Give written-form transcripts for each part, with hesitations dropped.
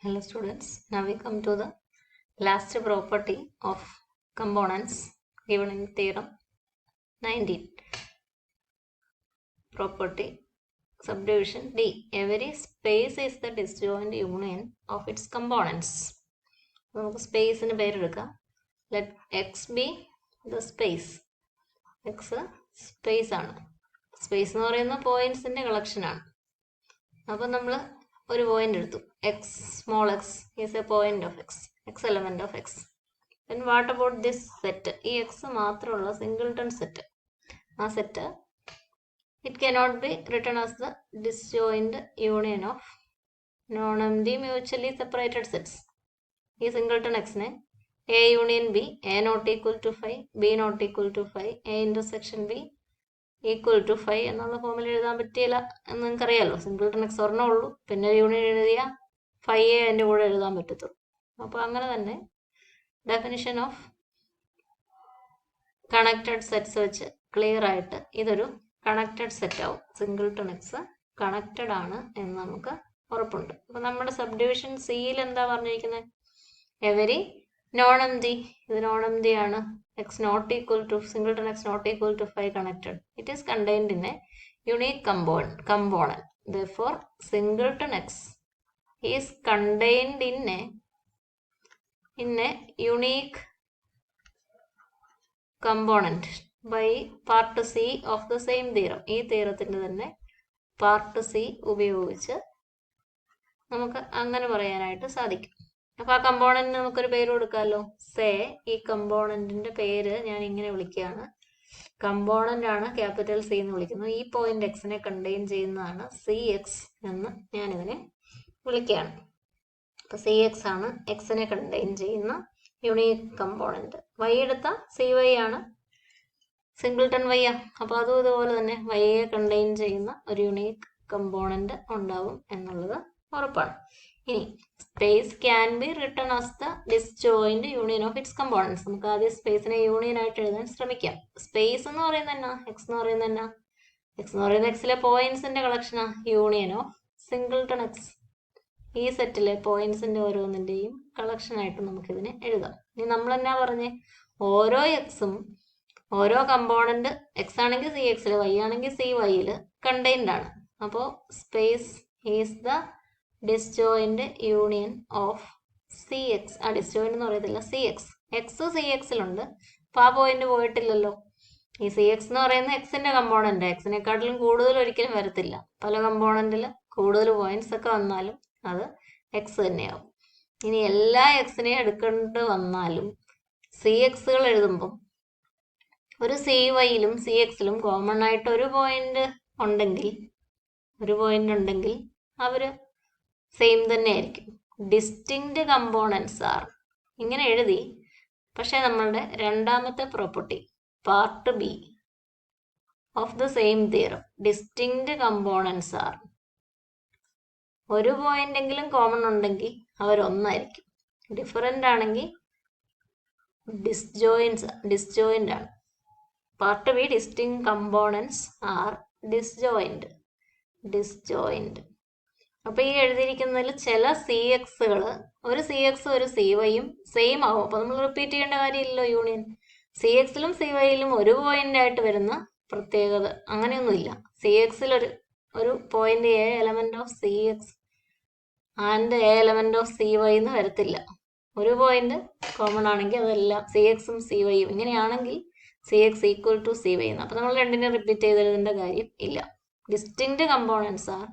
Hello students, now we come to the last property of components given in theorem 19. Property subdivision D. Every space is the disjoint union of its components. നമുക്ക് സ്പേസിന് പേരെടുക്കാം. Let X be the space. X space ആണ്. Space എന്ന് പറയുന്ന പോയിന്റ്സിന്റെ collection ആണ്. അപ്പോൾ നമ്മൾ ഒരു point എടുത്തു. X, small x is a point of X element of X. Then what about this set? ഈ X മാത്രമുള്ള സിംഗിൾട്ടൺ സെറ്റ്. ആ set it cannot be written as the disjoint union of non-empty mutually separated sets. ഈ singleton എക്സിനെ A union B, A not equal to 5, B not equal to 5, A intersection B equal to 5 എന്നുള്ള ഫോമിൽ എഴുതാൻ പറ്റിയില്ല എന്ന് നിങ്ങൾക്കറിയാലോ. Singleton X ഒരെണ്ണേ ഉള്ളൂ, പിന്നെ union എഴുതിയാൽ 5 അതിൻ്റെ കൂടെ എഴുതാൻ പറ്റത്തുള്ളൂ. അപ്പോൾ അങ്ങനെ തന്നെ ഡെഫിനിഷൻ ഓഫ് കണക്റ്റഡ് സെറ്റ്സ് വെച്ച് ക്ലിയർ ആയിട്ട് ഇതൊരു കണക്റ്റഡ് സെറ്റ് ആവും. സിംഗിൾട്ടൺ എക്സ് കണക്റ്റഡ് ആണ് എന്ന് നമുക്ക് ഉറപ്പുണ്ട്. അപ്പോൾ നമ്മുടെ സബ് ഡിവിഷൻ സിയിൽ എന്താ പറഞ്ഞിരിക്കുന്നത്? എവരി നോൺ എംപ്റ്റി, ഇത് നോൺ എംപ്റ്റി ആണ്. X not equal to singleton X not equal to 5 connected. It is contained in a unique component. Therefore, singleton X is contained in a unique component by part C of the same theorem. ഈ തിയറത്തിന്റെ തന്നെ part C ഉപയോഗിച്ച് നമുക്ക് അങ്ങനെ പറയാനായിട്ട് സാധിക്കും. അപ്പൊ ആ കമ്പോണന്റിന് നമുക്കൊരു പേര് കൊടുക്കാമല്ലോ. സേ ഈ കമ്പോണന്റിന്റെ പേര് ഞാൻ ഇങ്ങനെ വിളിക്കുകയാണ്. കമ്പോണന്റ് ആണ് ക്യാപിറ്റൽ സി എന്ന് വിളിക്കുന്നു. ഈ പോയിന്റ് എക്സിനെ കണ്ടെയ്ൻ ചെയ്യുന്നതാണ് സി എക്സ് എന്ന് ഞാൻ ഇതിനെ വിളിക്കുകയാണ്. അപ്പൊ സി എക്സ് ആണ് എക്സിനെ കണ്ടെയ്ൻ ചെയ്യുന്ന യുണീക് കമ്പോണന്റ്. വൈ എടുത്ത സി വൈ ആണ്, സിംഗിൾട്ടൺ വൈ ആ. അപ്പൊ അതും ഇതുപോലെ തന്നെ വൈയെ കണ്ടെയ്ൻ ചെയ്യുന്ന ഒരു യുണീക് കമ്പോണന്റ് ഉണ്ടാവും എന്നുള്ളത് ഉറപ്പാണ്. ഇനി space can be written as the disjoint union of its components. നമുക്ക് ആദ്യം സ്പേസിനെ യൂണിയൻ ആയിട്ട് എഴുതാൻ ശ്രമിക്കാം. സ്പേസ് എന്ന് പറയുന്നത് എന്നാ? എക്സ് എന്ന് പറയുന്നത് എന്നാ? എക്സ് എന്ന് പറയുന്ന എക്സിലെ പോയിന്റ്സിന്റെ കളക്ഷനാ. Union of singleton X. ഈ സെറ്റിലെ പോയിന്റ്സിന്റെ ഓരോന്നിന്റെയും കളക്ഷൻ ആയിട്ട് നമുക്കിതിനെ എഴുതാം. ഇനി നമ്മൾ എന്നാ പറഞ്ഞേ? ഓരോ എക്സും ഓരോ കമ്പോണന്റ് എക്സ് ആണെങ്കിൽ സി എക്സില്, വൈ ആണെങ്കിൽ സി വൈയില് കണ്ടെയ്ൻഡ് ആണ്. അപ്പോൾ space is the disjoint union of C X. ആ ഡിസ്ജോയിന്റ് എന്ന് പറയത്തില്ല, സി എക്സ്. എക്സ് സി എക്സിലുണ്ട്, അപ്പൊ ആ പോയിന്റ് പോയിട്ടില്ലല്ലോ. ഈ സി എക്സ് എന്ന് പറയുന്ന എക്സിന്റെ കമ്പോണന്റ് എക്സിനെക്കാട്ടിലും കൂടുതൽ ഒരിക്കലും വരത്തില്ല. പല കമ്പോണന്റിൽ കൂടുതൽ പോയിന്റ്സ് ഒക്കെ വന്നാലും അത് എക്സ് തന്നെയാവും. ഇനി എല്ലാ എക്സിനെയും എടുക്കേണ്ടി വന്നാലും സി എക്സുകൾ എഴുതുമ്പം ഒരു സി വൈയിലും സി എക്സിലും കോമൺ ആയിട്ട് ഒരു പോയിന്റ് ഉണ്ടെങ്കിൽ അവര് സെയിം തന്നെ ആയിരിക്കും. ഡിസ്റ്റിങ്ക്റ്റ് കമ്പോണൻസ് ആർ, ഇങ്ങനെ എഴുതി. പക്ഷെ നമ്മളുടെ രണ്ടാമത്തെ property part B of the same theorem, distinct components R, ഒരു പോയിന്റ് എങ്കിലും കോമൺ ഉണ്ടെങ്കിൽ അവരൊന്നായിരിക്കും. ഡിഫറെന്റ് ആണെങ്കിൽ ഡിസ്ജോയിന്റ് ആണ്. Part B distinct components are disjoint. അപ്പൊ ഈ എഴുതിയിരിക്കുന്നതിൽ ചില സി എക്സുകൾ, ഒരു സി എക്സ് ഒരു സി വൈയും സെയിം ആവും. അപ്പൊ നമ്മൾ റിപ്പീറ്റ് ചെയ്യേണ്ട കാര്യമില്ലല്ലോ യൂണിയൻ. സി എക്സിലും സി വൈയിലും ഒരു പോയിന്റ് ആയിട്ട് വരുന്ന പ്രത്യേകത അങ്ങനെയൊന്നുമില്ല. സി എക്സിൽ ഒരു point A element of C X and A element of C Y എന്ന് വരത്തില്ല. ഒരു പോയിന്റ് കോമൺ ആണെങ്കിൽ അതെല്ലാം സി എക്സും സി വൈയും. ഇങ്ങനെയാണെങ്കിൽ C X equal to C Y എന്ന്. അപ്പൊ നമ്മൾ രണ്ടിനെ റിപ്പീറ്റ് ചെയ്തെഴുതേണ്ട കാര്യം ഇല്ല. Distinct components are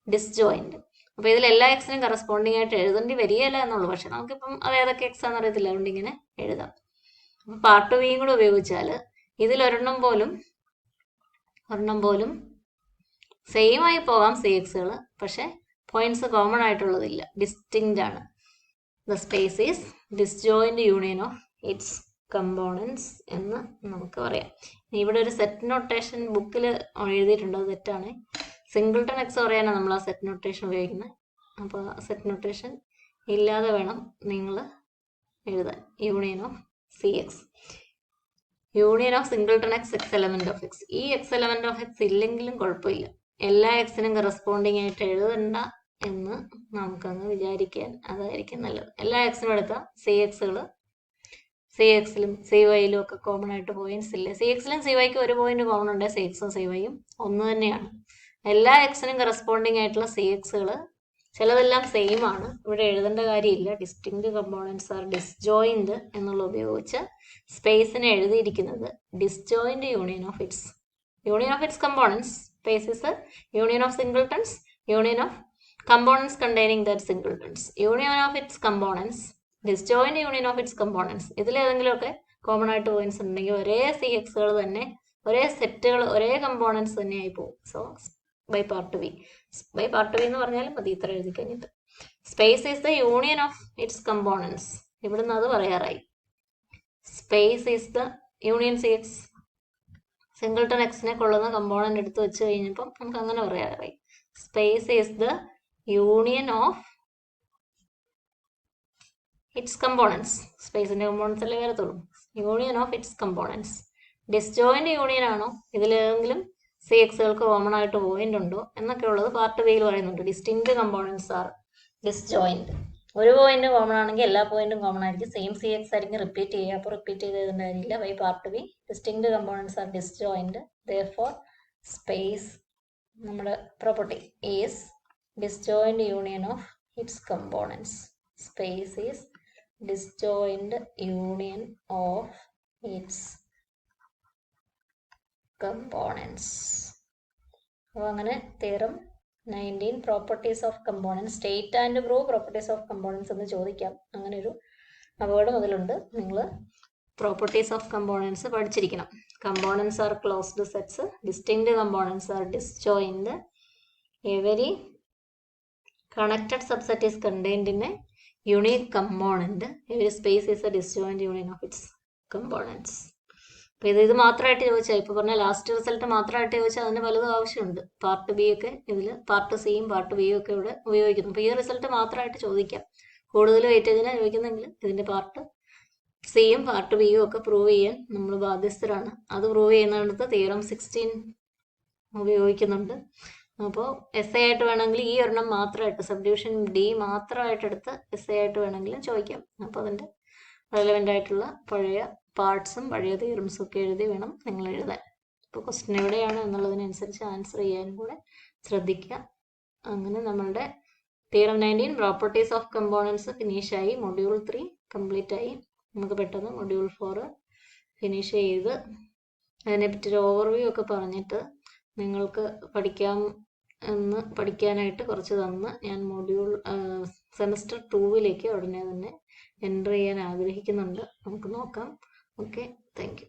disjoint. അപ്പൊ ഇതിൽ എല്ലാ എക്സിനും കറസ്പോണ്ടിങ് ആയിട്ട് എഴുതേണ്ടി വരികയല്ല എന്നുള്ളൂ. പക്ഷെ നമുക്കിപ്പം അത് ഏതൊക്കെ എക്സ് ആണെന്ന് അറിയത്തില്ല, അതുകൊണ്ട് ഇങ്ങനെ എഴുതാം. അപ്പൊ പാർട്ട് ബിയും കൂടെ ഉപയോഗിച്ചാൽ ഇതിൽ ഒരെണ്ണം പോലും സെയിം ആയി പോകാം സി എക്സുകൾ, പക്ഷെ പോയിന്റ്സ് കോമൺ ആയിട്ടുള്ളതില്ല, ഡിസ്റ്റിങ്ക്റ്റ് ആണ്. The space is disjoint union of its components എന്ന് നമുക്ക് പറയാം. ഇവിടെ ഒരു സെറ്റ് നൊട്ടേഷൻ ബുക്കിൽ എഴുതിയിട്ടുണ്ട്, അത് തെറ്റാണ്. സിംഗിൾട്ടൺ എക്സ് പറയാനാണ് നമ്മൾ ആ സെറ്റ് നൊട്ടേഷൻ ഉപയോഗിക്കുന്നത്. അപ്പോൾ സെറ്റ് നൊട്ടേഷൻ ഇല്ലാതെ വേണം നിങ്ങൾ എഴുതാൻ. Union of C X, union of singleton X X element of X. ഈ എക്സ് എലമെന്റ് ഓഫ് എക്സ് ഇല്ലെങ്കിലും കുഴപ്പമില്ല, എല്ലാ എക്സിനും കറസ്പോണ്ടിങ് ആയിട്ട് എഴുതേണ്ട എന്ന് നമുക്കങ്ങ് വിചാരിക്കാൻ അതായിരിക്കും നല്ലത്. എല്ലാ എക്സിനും എടുത്താൽ സി എക്സിലും സി വൈയിലും ഒക്കെ കോമൺ ആയിട്ട് പോയിന്റ്സ് ഇല്ലേ? സി എക്സിലും സി വൈക്കും ഒരു പോയിന്റ് കോമൺ ഉണ്ട്, സി എക്സും സി വൈയും ഒന്ന് തന്നെയാണ്. എല്ലാ എക്സിനും കറസ്പോണ്ടിങ് ആയിട്ടുള്ള സി എക്സുകൾ ചിലതെല്ലാം സെയിം ആണ്, ഇവിടെ എഴുതേണ്ട കാര്യമില്ല. ഡിസ്റ്റിങ്ക്ട് കമ്പോണൻസ് ആർ ഡിസ്ജോയിന്റ് എന്നുള്ള ഉപയോഗിച്ച് സ്പേസിനെ എഴുതിയിരിക്കുന്നത് disjoint union of its components. Space is a union of singletons, union of components containing that singletons. Union of its components, disjoint union of its components. ഇതിലേതെങ്കിലുമൊക്കെ common ആയിട്ട് points ഉണ്ടെങ്കിൽ ഒരേ C എക്സുകൾ തന്നെ, ഒരേ സെറ്റുകൾ, ഒരേ കമ്പോണൻസ് തന്നെയായി പോകും. സോ ബൈ പാർട്ട് ബി എന്ന് പറഞ്ഞാലും മതി, ഇത്ര എഴുതി കഴിഞ്ഞിട്ട്. Space is the union of its components, ഇവിടുന്ന് അത് പറയാറായി. Space is the union C X, singleton എക്സിനെ കൊള്ളുന്ന കമ്പോണന്റ് എടുത്ത് വെച്ച് കഴിഞ്ഞപ്പം നമുക്ക് അങ്ങനെ പറയാറായി. Space is the union of its components. സ്പേസിന്റെ കമ്പോണൻസ് അല്ലേ വരത്തുള്ളൂ. Union of its components. Disjoint union ആണോ, ഇതിലേതെങ്കിലും സി എക്സുകൾക്ക് കോമൺ ആയിട്ട് പോയിന്റ് ഉണ്ടോ എന്നൊക്കെ ഉള്ളത് പാർട്ട് ബിയിൽ പറയുന്നുണ്ട്. Distinct components are disjoint. ഒരു പോയിന്റ് കോമൺ ആണെങ്കിൽ എല്ലാ പോയിന്റും കോമൺ ആയിരിക്കും, സെയിം സി എക്സ് ആയിരിക്കും റിപ്പീറ്റ് ചെയ്യുക. അപ്പോൾ റിപ്പീറ്റ് ചെയ്തതിൻ്റെ കാര്യമില്ല. By part B distinct components are disjoint. therefore space നമ്മുടെ property is disjoint union of its components. Space is disjoint union of its components. അപ്പോൾ അങ്ങനെ theorem 19 properties of components, state and prove properties of components എന്ന് ചോദിക്കാം. അങ്ങനെ ഒരു അപകടം അതിലുണ്ട്. നിങ്ങൾ പ്രോപ്പർട്ടീസ് ഓഫ് കമ്പോണൻസ് പഠിച്ചിരിക്കണം. Components R closed sets, distinct components are disjoint, every connected subset is contained in a unique component, every space is a disjoint union of its components. അപ്പോൾ ഇത് മാത്രമായിട്ട് ചോദിച്ചാൽ, ഇപ്പോൾ പറഞ്ഞ ലാസ്റ്റ് റിസൾട്ട് മാത്രമായിട്ട് ചോദിച്ചാൽ അതിന് പലതും ആവശ്യമുണ്ട്. പാർട്ട് ബി ഒക്കെ ഇതിൽ പാർട്ട് സിയും പാർട്ട് ബിയും ഒക്കെ ഇവിടെ ഉപയോഗിക്കുന്നു. അപ്പോൾ ഈ റിസൾട്ട് മാത്രമായിട്ട് ചോദിക്കാം. കൂടുതൽ വെയിറ്റേജിനാണ് ചോദിക്കുന്നെങ്കിൽ ഇതിൻ്റെ പാർട്ട് സിയും പാർട്ട് ബിയും ഒക്കെ പ്രൂവ് ചെയ്യാൻ നമ്മൾ ബാധ്യസ്ഥരാണ്. അത് പ്രൂവ് ചെയ്യുന്നിടത്ത് തിയറം 16 ഉപയോഗിക്കുന്നുണ്ട്. അപ്പോൾ എസ് എ ആയിട്ട് വേണമെങ്കിൽ ഈ ഒരെണ്ണം മാത്രമായിട്ട്, സബ്ഡിവിഷൻ ഡി മാത്രമായിട്ട് എടുത്ത് എസ് എ ആയിട്ട് വേണമെങ്കിലും ചോദിക്കാം. അപ്പോൾ അതിൻ്റെ റെലവെൻ്റ് ആയിട്ടുള്ള പഴയ പാർട്സും പഴയ തിയറംസും ഒക്കെ എഴുതി വേണം നിങ്ങൾ എഴുതാൻ. ഇപ്പോൾ ക്വസ്റ്റ്യൻ എവിടെയാണ് എന്നുള്ളതിനനുസരിച്ച് ആൻസർ ചെയ്യാനും കൂടെ ശ്രദ്ധിക്കുക. അങ്ങനെ നമ്മളുടെ തിയറം 19 പ്രോപ്പർട്ടീസ് ഓഫ് കമ്പോണൻസ് ഫിനിഷായി. മൊഡ്യൂൾ 3 കംപ്ലീറ്റ് ആയി. നമുക്ക് പെട്ടെന്ന് മൊഡ്യൂൾ 4 ഫിനിഷ് ചെയ്ത് അതിനെപ്പറ്റി ഒരു ഓവർവ്യൂ ഒക്കെ പറഞ്ഞിട്ട് നിങ്ങൾക്ക് പഠിക്കാനായിട്ട് കുറച്ച് തന്ന് ഞാൻ മൊഡ്യൂൾ സെമസ്റ്റർ 2 ഉടനെ തന്നെ എൻ്റർ ചെയ്യാൻ ആഗ്രഹിക്കുന്നുണ്ട്. നമുക്ക് നോക്കാം. Okay, thank you.